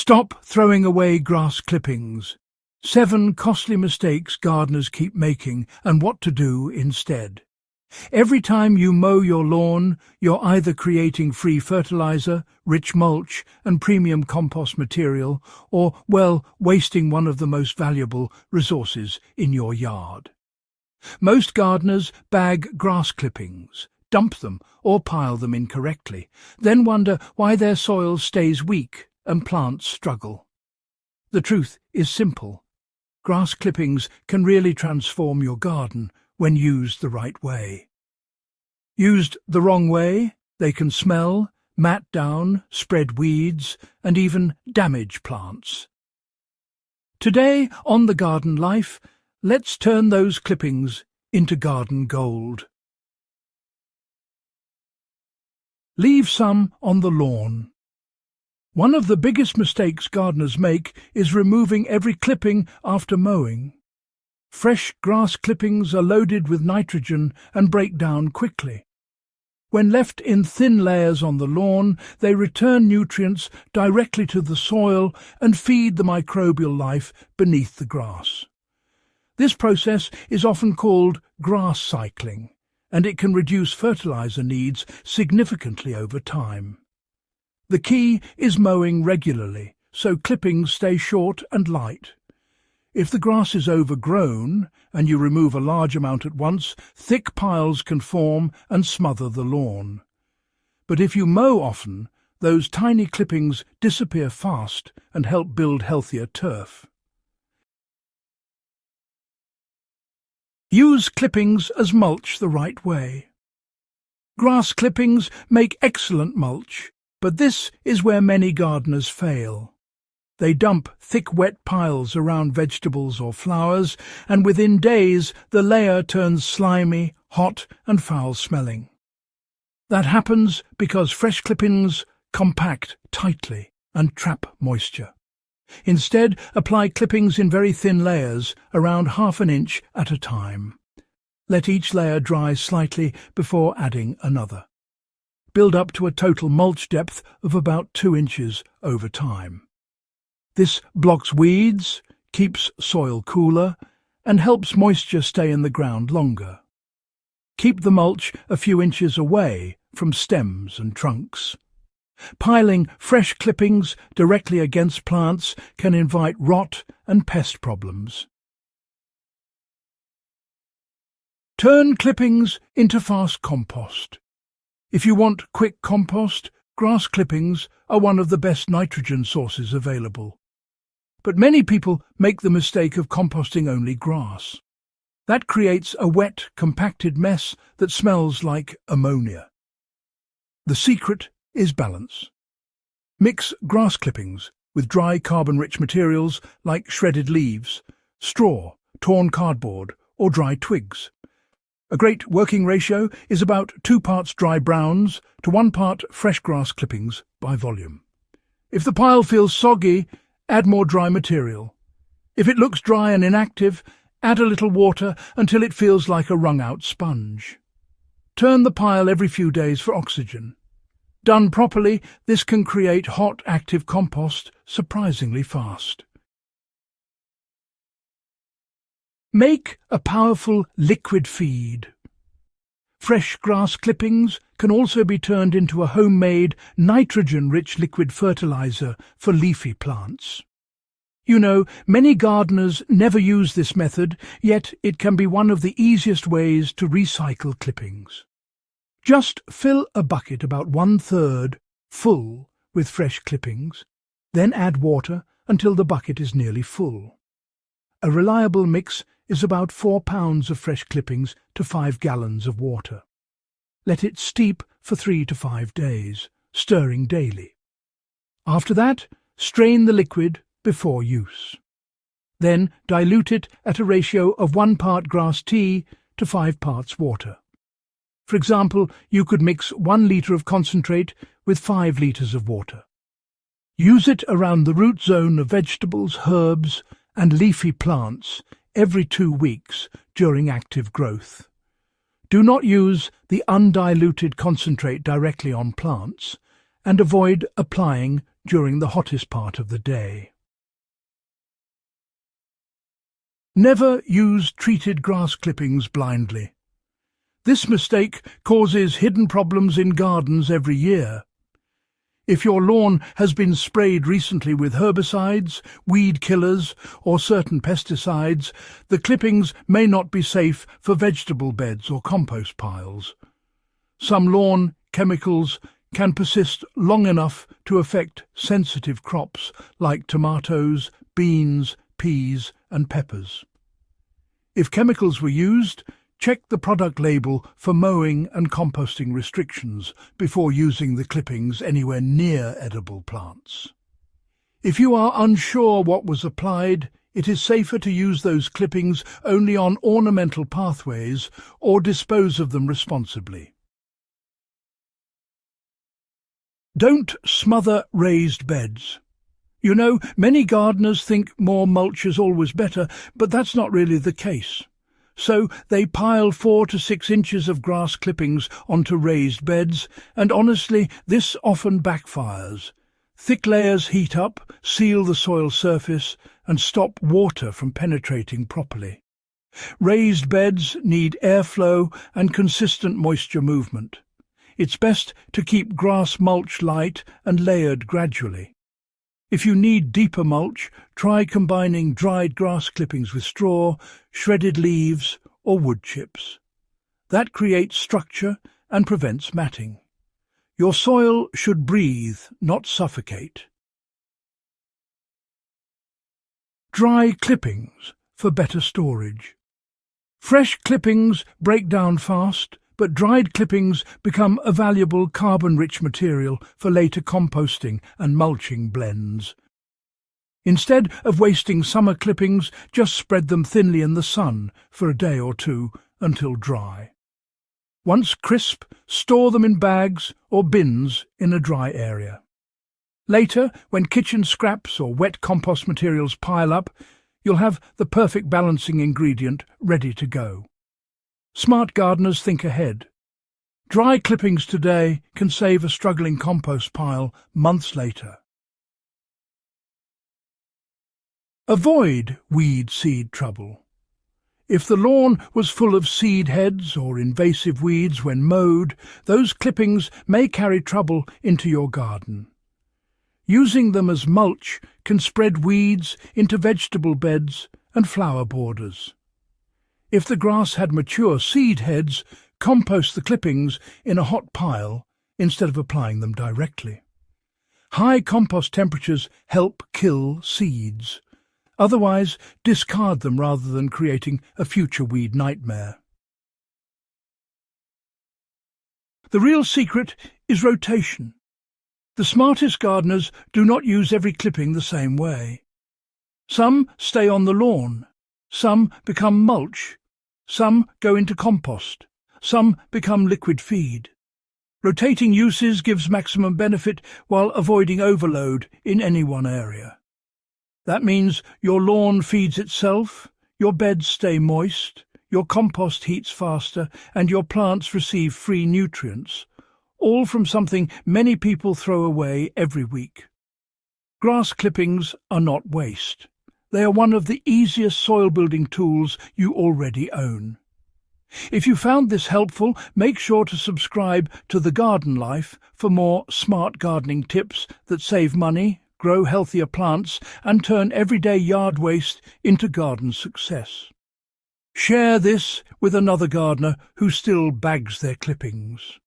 Stop throwing away grass clippings. 7 costly mistakes gardeners keep making and what to do instead. Every time you mow your lawn, you're either creating free fertilizer, rich mulch, and premium compost material, or, well, wasting one of the most valuable resources in your yard. Most gardeners bag grass clippings, dump them, or pile them incorrectly, then wonder why their soil stays weak and plants struggle. The truth is simple. Grass clippings can really transform your garden when used the right way. Used the wrong way, they can smell, mat down, spread weeds, and even damage plants. Today, on The Garden Life, let's turn those clippings into garden gold. Leave some on the lawn. One of the biggest mistakes gardeners make is removing every clipping after mowing. Fresh grass clippings are loaded with nitrogen and break down quickly. When left in thin layers on the lawn, they return nutrients directly to the soil and feed the microbial life beneath the grass. This process is often called grass cycling, and it can reduce fertilizer needs significantly over time. The key is mowing regularly, so clippings stay short and light. If the grass is overgrown and you remove a large amount at once, thick piles can form and smother the lawn. But if you mow often, those tiny clippings disappear fast and help build healthier turf. Use clippings as mulch the right way. Grass clippings make excellent mulch, but this is where many gardeners fail. They dump thick wet piles around vegetables or flowers, and within days the layer turns slimy, hot and foul-smelling. That happens because fresh clippings compact tightly and trap moisture. Instead, apply clippings in very thin layers, around ½ an inch at a time. Let each layer dry slightly before adding another. Build up to a total mulch depth of about 2 inches over time. This blocks weeds, keeps soil cooler, and helps moisture stay in the ground longer. Keep the mulch a few inches away from stems and trunks. Piling fresh clippings directly against plants can invite rot and pest problems. Turn clippings into fast compost. If you want quick compost, grass clippings are one of the best nitrogen sources available. But many people make the mistake of composting only grass. That creates a wet, compacted mess that smells like ammonia. The secret is balance. Mix grass clippings with dry carbon-rich materials like shredded leaves, straw, torn cardboard, or dry twigs. A great working ratio is about 2 parts dry browns to 1 part fresh grass clippings by volume. If the pile feels soggy, add more dry material. If it looks dry and inactive, add a little water until it feels like a wrung-out sponge. Turn the pile every few days for oxygen. Done properly, this can create hot, active compost surprisingly fast. Make a powerful liquid feed. Fresh grass clippings can also be turned into a homemade, nitrogen-rich liquid fertilizer for leafy plants. You know, many gardeners never use this method, yet it can be one of the easiest ways to recycle clippings. Just fill a bucket about 1/3 full with fresh clippings, then add water until the bucket is nearly full. A reliable mix is about 4 pounds of fresh clippings to 5 gallons of water. Let it steep for 3 to 5 days, stirring daily. After that, strain the liquid before use. Then dilute it at a ratio of 1 part grass tea to 5 parts water. For example, you could mix 1 litre of concentrate with 5 litres of water. Use it around the root zone of vegetables, herbs, and leafy plants every 2 weeks during active growth. Do not use the undiluted concentrate directly on plants, and avoid applying during the hottest part of the day. Never use treated grass clippings blindly. This mistake causes hidden problems in gardens every year. If your lawn has been sprayed recently with herbicides, weed killers, or certain pesticides, the clippings may not be safe for vegetable beds or compost piles. Some lawn chemicals can persist long enough to affect sensitive crops like tomatoes, beans, peas, and peppers. If chemicals were used, check the product label for mowing and composting restrictions before using the clippings anywhere near edible plants. If you are unsure what was applied, it is safer to use those clippings only on ornamental pathways or dispose of them responsibly. Don't smother raised beds. You know, many gardeners think more mulch is always better, but that's not really the case. So they pile 4 to 6 inches of grass clippings onto raised beds, and honestly, this often backfires. Thick layers heat up, seal the soil surface, and stop water from penetrating properly. Raised beds need airflow and consistent moisture movement. It's best to keep grass mulch light and layered gradually. If you need deeper mulch, try combining dried grass clippings with straw, shredded leaves, or wood chips. That creates structure and prevents matting. Your soil should breathe, not suffocate. Dry clippings for better storage. Fresh clippings break down fast, but dried clippings become a valuable carbon-rich material for later composting and mulching blends. Instead of wasting summer clippings, just spread them thinly in the sun for a day or two until dry. Once crisp, store them in bags or bins in a dry area. Later, when kitchen scraps or wet compost materials pile up, you'll have the perfect balancing ingredient ready to go. Smart gardeners think ahead. Dry clippings today can save a struggling compost pile months later. Avoid weed seed trouble. If the lawn was full of seed heads or invasive weeds when mowed, those clippings may carry trouble into your garden. Using them as mulch can spread weeds into vegetable beds and flower borders. If the grass had mature seed heads, compost the clippings in a hot pile instead of applying them directly. High compost temperatures help kill seeds. Otherwise, discard them rather than creating a future weed nightmare. The real secret is rotation. The smartest gardeners do not use every clipping the same way. Some stay on the lawn, some become mulch, some go into compost, some become liquid feed. Rotating uses gives maximum benefit while avoiding overload in any one area. That means your lawn feeds itself, your beds stay moist, your compost heats faster, and your plants receive free nutrients, all from something many people throw away every week. Grass clippings are not waste. They are one of the easiest soil-building tools you already own. If you found this helpful, make sure to subscribe to The Garden Life for more smart gardening tips that save money, grow healthier plants, and turn everyday yard waste into garden success. Share this with another gardener who still bags their clippings.